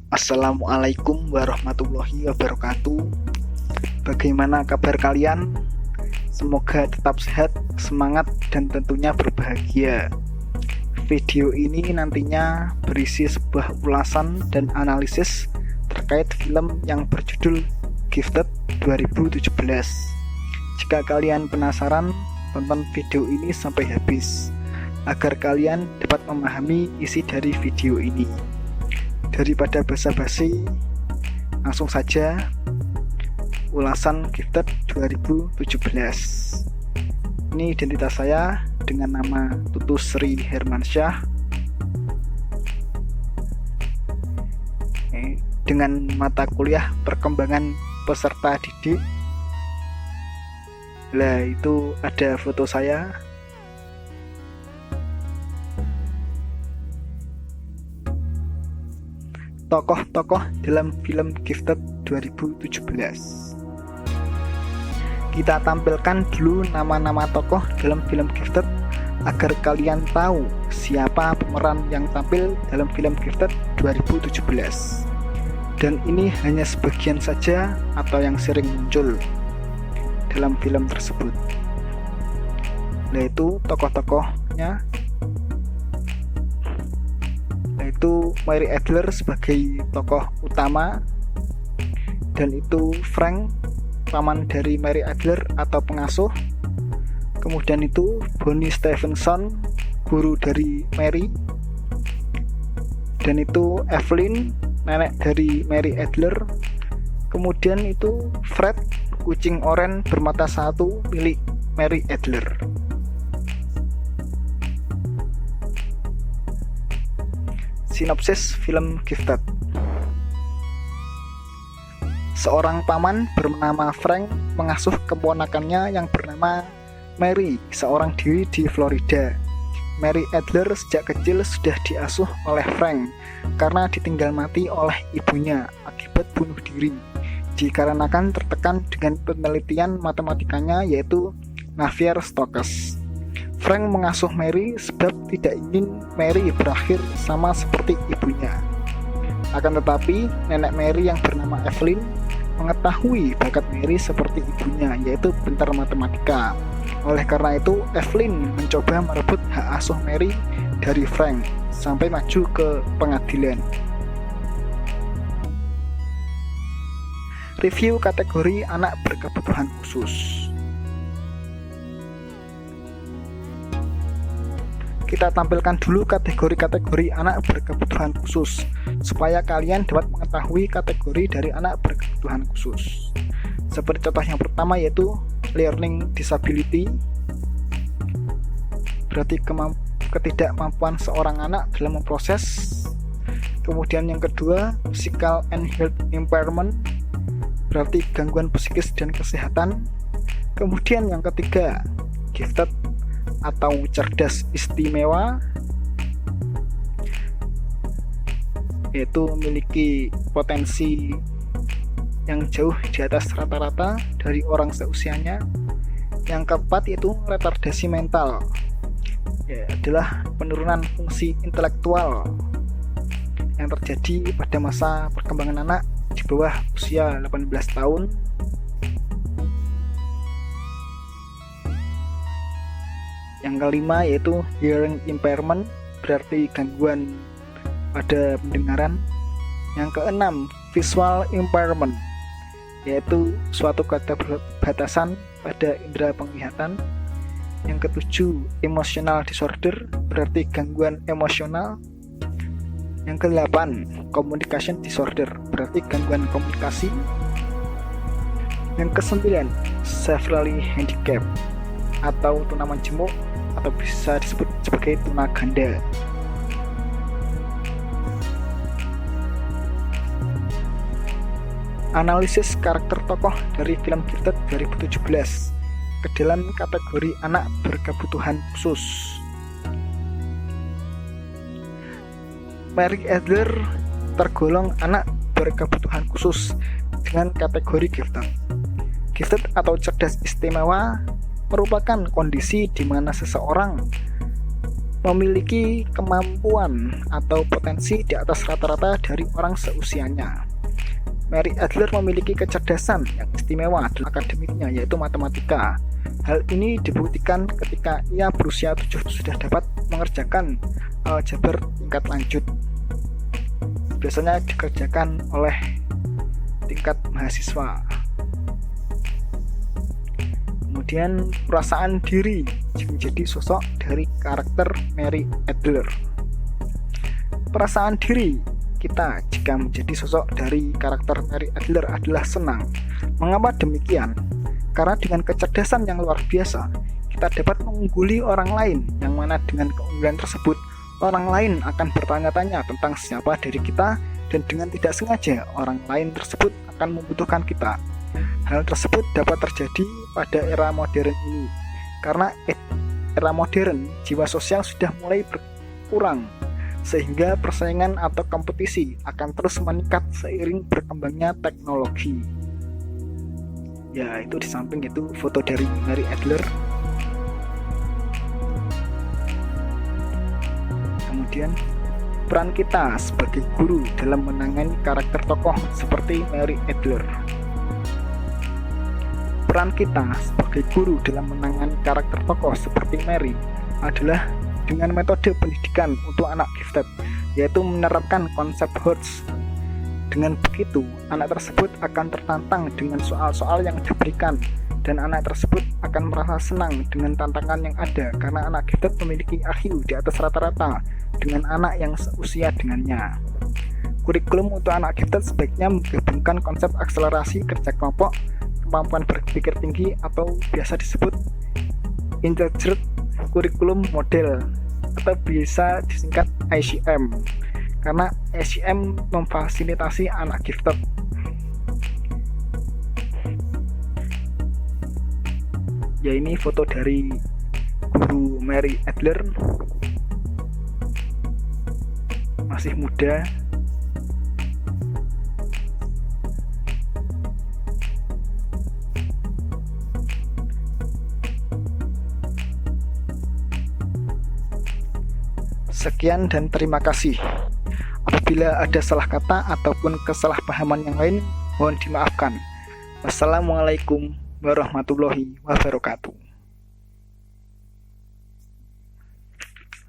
Assalamualaikum warahmatullahi wabarakatuh. Bagaimana kabar kalian? Semoga tetap sehat, semangat, dan tentunya berbahagia. Video ini nantinya berisi sebuah ulasan dan analisis terkait film yang berjudul Gifted 2017. Jika kalian penasaran, tonton video ini sampai habis agar kalian dapat memahami isi dari video ini. Daripada basa-basi, langsung saja ulasan Gifted 2017. Ini identitas saya dengan nama Tutus Sri Hermansyah, dengan mata kuliah perkembangan peserta didik. Lah, itu ada foto saya. Tokoh-tokoh dalam film Gifted 2017. Kita tampilkan dulu nama-nama tokoh dalam film Gifted agar kalian tahu siapa pemeran yang tampil dalam film Gifted 2017. Dan ini hanya sebagian saja atau yang sering muncul dalam film tersebut. Yaitu tokoh-tokohnya, yaitu Mary Adler sebagai tokoh utama, dan itu Frank, paman dari Mary Adler atau pengasuh. Kemudian itu Bonnie Stevenson, guru dari Mary, dan itu Evelyn, nenek dari Mary Adler. Kemudian itu Fred, kucing oranye bermata satu milik Mary Adler. Sinopsis film Gifted. Seorang paman bernama Frank mengasuh keponakannya yang bernama Mary, seorang diri di Florida. Mary Adler sejak kecil sudah diasuh oleh Frank karena ditinggal mati oleh ibunya akibat bunuh diri, dikarenakan tertekan dengan penelitian matematikanya yaitu Navier-Stokes. Frank mengasuh Mary sebab tidak ingin Mary berakhir sama seperti ibunya. Akan tetapi, nenek Mary yang bernama Evelyn mengetahui bakat Mary seperti ibunya, yaitu pintar matematika. Oleh karena itu, Evelyn mencoba merebut hak asuh Mary dari Frank sampai maju ke pengadilan. Review kategori anak berkebutuhan khusus. Kita tampilkan dulu kategori-kategori anak berkebutuhan khusus supaya kalian dapat mengetahui kategori dari anak berkebutuhan khusus. Seperti contoh yang pertama yaitu learning disability, berarti ketidakmampuan seorang anak dalam memproses. Kemudian yang kedua, physical and health impairment, berarti gangguan psikis dan kesehatan. Kemudian yang ketiga, gifted atau cerdas istimewa, yaitu memiliki potensi yang jauh di atas rata-rata dari orang seusianya. Yang keempat yaitu retardasi mental, adalah penurunan fungsi intelektual yang terjadi pada masa perkembangan anak di bawah usia 18 tahun. Yang kelima yaitu hearing impairment, berarti gangguan pada pendengaran. Yang keenam, visual impairment, yaitu suatu keterbatasan pada indera penglihatan. Yang ketujuh, emotional disorder, berarti gangguan emosional. Yang kedelapan, communication disorder, berarti gangguan komunikasi. Yang kesembilan, severely handicapped atau tunamajemuk, atau bisa disebut sebagai tunaganda. Analisis karakter tokoh dari film Gifted 2017 ke dalam kategori anak berkebutuhan khusus. Mary Adler tergolong anak berkebutuhan khusus dengan kategori Gifted. Gifted atau cerdas istimewa merupakan kondisi di mana seseorang memiliki kemampuan atau potensi di atas rata-rata dari orang seusianya. Mary Adler memiliki kecerdasan yang istimewa dalam akademiknya, yaitu matematika. Hal ini dibuktikan ketika ia berusia 7 sudah dapat mengerjakan aljabar tingkat lanjut. Biasanya dikerjakan oleh tingkat mahasiswa. Kemudian perasaan diri menjadi sosok dari karakter Mary Adler. Perasaan diri kita jika menjadi sosok dari karakter Mary Adler adalah senang. Mengapa demikian? Karena dengan kecerdasan yang luar biasa, kita dapat mengungguli orang lain, yang mana dengan keunggulan tersebut, orang lain akan bertanya-tanya tentang siapa diri kita, dan dengan tidak sengaja, orang lain tersebut akan membutuhkan kita. Hal tersebut dapat terjadi pada era modern ini, karena era modern, jiwa sosial sudah mulai berkurang, sehingga persaingan atau kompetisi akan terus meningkat seiring berkembangnya teknologi. Ya, itu di samping itu foto dari Mary Adler. Kemudian peran kita sebagai guru dalam menangani karakter tokoh seperti Mary Adler. Peran kita sebagai guru dalam menangani karakter tokoh seperti Mary adalah dengan metode pendidikan untuk anak gifted, yaitu menerapkan konsep HURTS. Dengan begitu, anak tersebut akan tertantang dengan soal-soal yang diberikan, dan anak tersebut akan merasa senang dengan tantangan yang ada, karena anak gifted memiliki IQ di atas rata-rata dengan anak yang seusia dengannya. Kurikulum untuk anak gifted sebaiknya menggabungkan konsep akselerasi kerja kelompok, kemampuan berpikir tinggi, atau biasa disebut Integrated Curriculum Model, atau bisa disingkat ICM, karena ICM memfasilitasi anak gifted. Ya, ini foto dari guru Mary Adler, masih muda. Sekian dan terima kasih. Apabila ada salah kata ataupun kesalahpahaman yang lain, mohon dimaafkan. Wassalamualaikum warahmatullahi wabarakatuh.